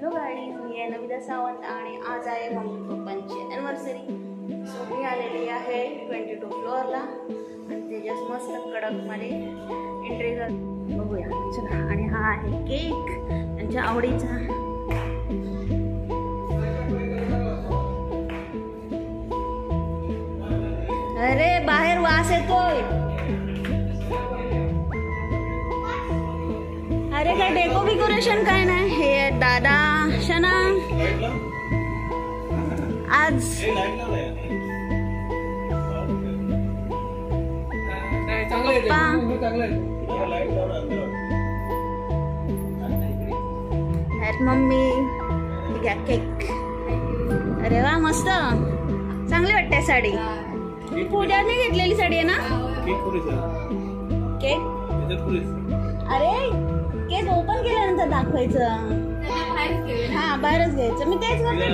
Hello guys, मी आहे नविता सावंत आणि आज आहे मम्मी पप्पांची ॲनिव्हर्सरी. सो मी आलेली आहे 22 फ्लोअरला आणि ते जस्ट मस्त कडकमध्ये एंट्री कर बघूया. चला, आणि हा आहे केक त्यांच्या आवडीचा. अरे बाहेर वास येतोय. अरे काय डेकोरेशन काय नाही. हे दादा शना आज मम्मी घ्या केक. अरे वा, मस्त चांगली वाटते साडी. पूजाने घेतलेली साडी आहे ना. केक अरे केक ओपन केल्यानंतर दाखवायचं. हा, बाहेरच घ्यायचं. मी तेच म्हणते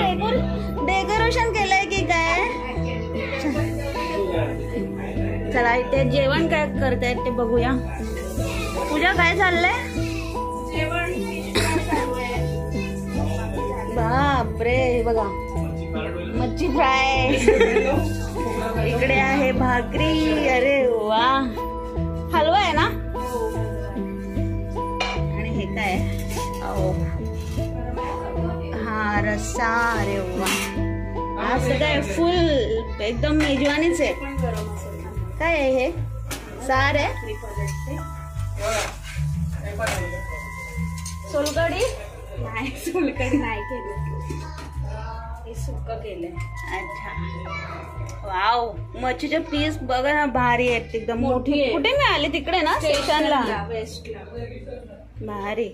डेकोरेशन केलंय की काय. चला, इथे जेवण काय करतायत ते बघूया. पूजा काय चाललंय. बापरे, बघा मच्छी फ्राय. इकडे आहे भाकरी. अरे वा, हलवा आहे ना. आणि हे काय, हा रस्सा. अरे वा, आज काय फुल एकदम मेजवानीच आहे. काय आहे हे, सार आहे. सोलकढी नाही, सोलकढी नाही केली, हे सुक्क केलंय. अच्छा, वाव. मच्छीचे पीस बघा ना, भारी आहेत एकदम मोठी. कुठे मिळाली, तिकडे ना स्टेशनला. भारी.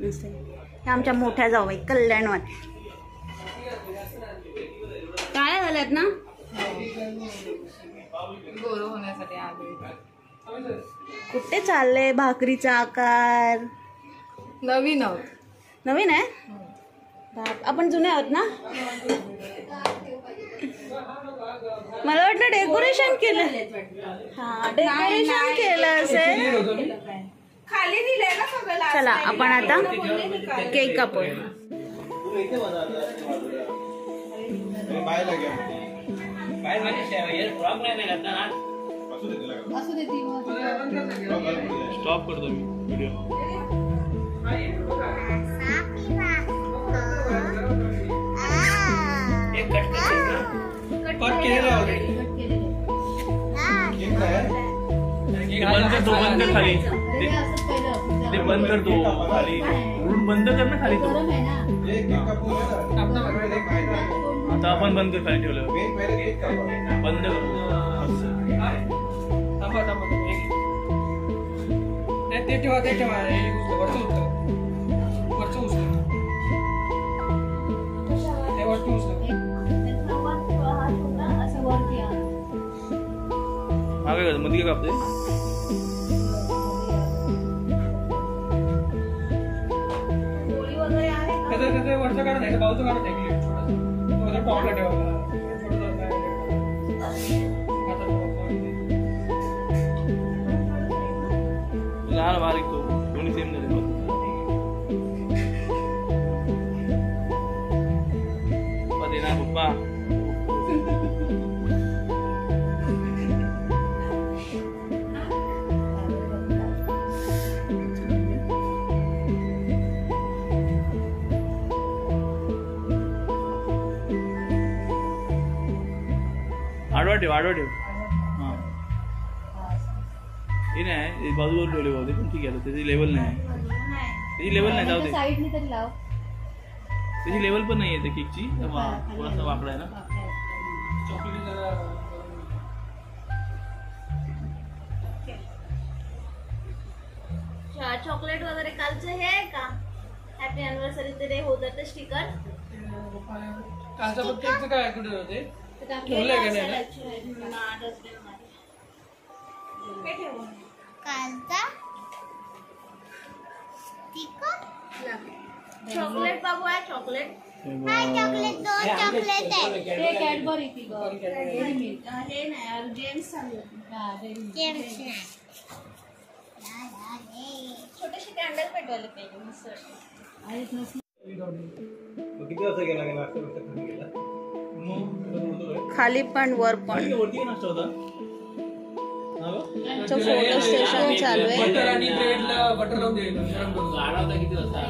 हे आमच्या मोठ्या जाऊबाई कल्याणमध्ये काय झाल्यात ना. कुठे चाललंय. भाकरीचा आकार नवीन आहे. आपण जुने आहोत ना. मला वाटतं डेकोरेशन केलं. हा, डेकोरेशन केलं असेल. खाली दिलंय ना सगळं. चला, आपण आता केक कापूया. स्टॉप करतो मी व्हिडिओ. कट केलेला ऑलरेडी. बंद कर, तो बंद कर खाली. ते बंद कर, तो खाली उडून बंद कर ना खाली. तो आता आपण बंद कर, खाली ठेवलं. बंद कर. ते ठेवा, ते ठेवा. वरचं उचल. ते वरचं उचल. मागे मध्ये काय कापते. वरचं काढत आहे, बाजूचं काढत आहे. टॉपला ठेवा. लहान बारीक तो दोन्ही सेम झाले. ना पप्पा. आडवा ठेव, आडवा ठेव. हां, हे नाही, बाजूवर ठेवले बाजू. पण ठीक आहे, त्याची लेवल नाही. त्याची लेवल नाही, जाऊ दे. साईडने तरी लाव. त्याची लेवल पण नाही आहे केकची. थोडासा वाकडा आहे ना. चॉकलेट वगैरे कालचं हे आहे का. हॅपी अॅनिव्हर्सरी डे होतं ते स्टिकर. कालचा पण केकचं काय कुठे होते. ठेवलंय का नाही. चॉकलेट बाबू आहे. चॉकलेट चॉकलेट 2 चॉकलेट आहे. हे कॅडबरी ती हे नाही, जेम्स जेम्स छोटेसे कॅन्डल पेटवायला पाहिजे. किती वाजता गेला नाश्ता खाली गेला खाली पण वर पण वरती नाश्ता होता फोटो स्टेशन चालू आहे. बटर आणि ब्रेडला बटर लावून द्यायचं गरम करून गाडा होता किती वाजता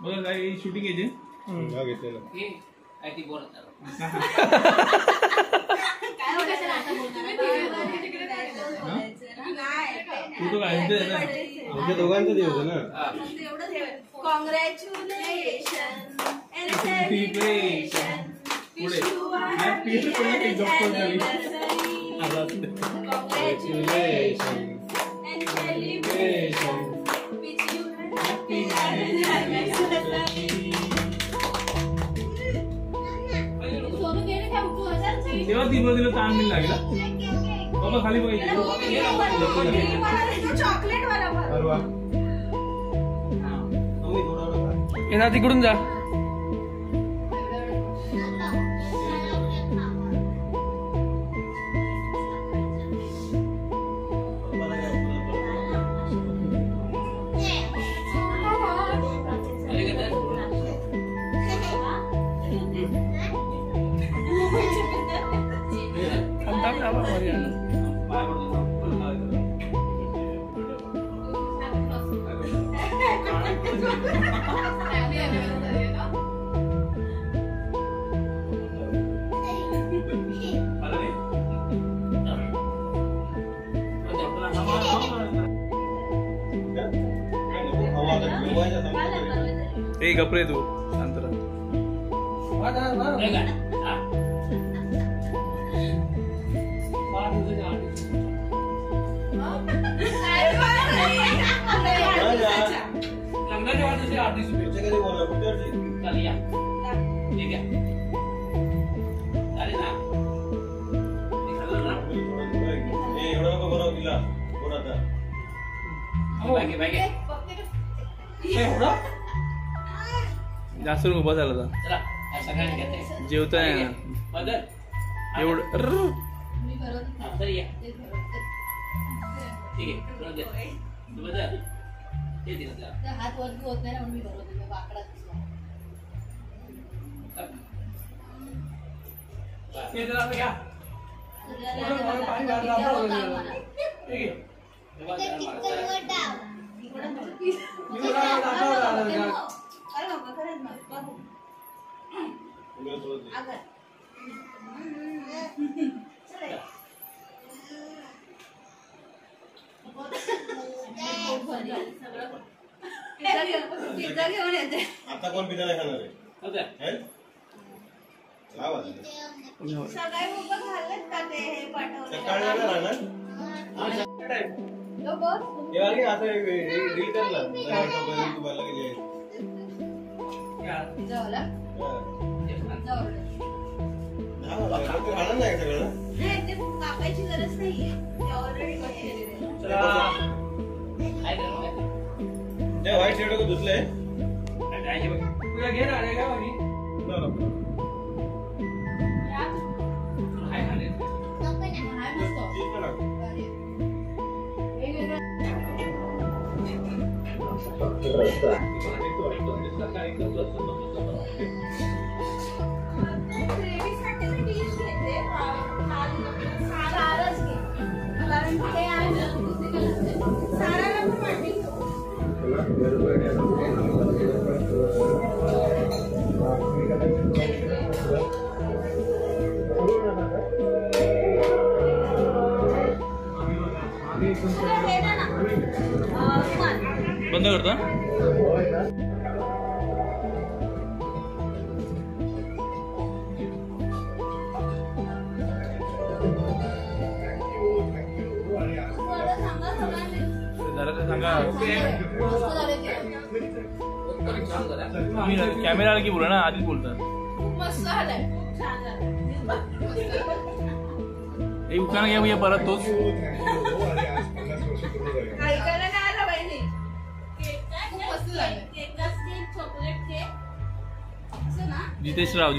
बघा काय शूटिंग यायचे तू तो काय दोघांचं दिवस ना कॉंग्रॅच्युलेशन सेलिब्रेशन पुढे हॅपी तेव्हा ती बघितलं ताण नाही लागला बाबा खाली बघायची चॉकलेट वाला येणार तिकडून जा ए गपरे तू शांत राहा लग्नाच्या वाढदिवशी 8 दिवस चालेल या ठीक आहे चालेल ना एवढं नको बनव तिला बोल आता बाकी जास्त उभा झाला होता चला सगळ्यांनी घेते जेवताय बदल एवढं सर या ठीक आहे तुला दे तू बदल ते दिलं हात वरती होत नाही ना म्हणून मी भरवते वाकडा दिसला ते जरा घ्या ठीक पिझ्झा घेऊन येते आता कोण पिझ्झा नाही खाणार आहे आहे लावा सगळे मुलं घालत का ते हे पाठवले सकाळी नाही राहणार यार की आता रील करला तुम्हाला की जाऊला खाणार नाही सगळं नाही ते कापायची गरज नाहीये ते ऑलरेडी चला काय करणार ते व्हाईट शर्ट को धुतले काय घे बघ तुला घे ना रे काय बाकी काय खाणे बंद करता सांगा कॅमेरा आला की बोला ना आधीच बोलतात मस्त झालंय छान झालं एक उखाणा घ्या भैया परत तोच ऐकायला नाही आलं बहिणी खूप मस्त झालंय चॉकलेट केक असं ना जितेश राव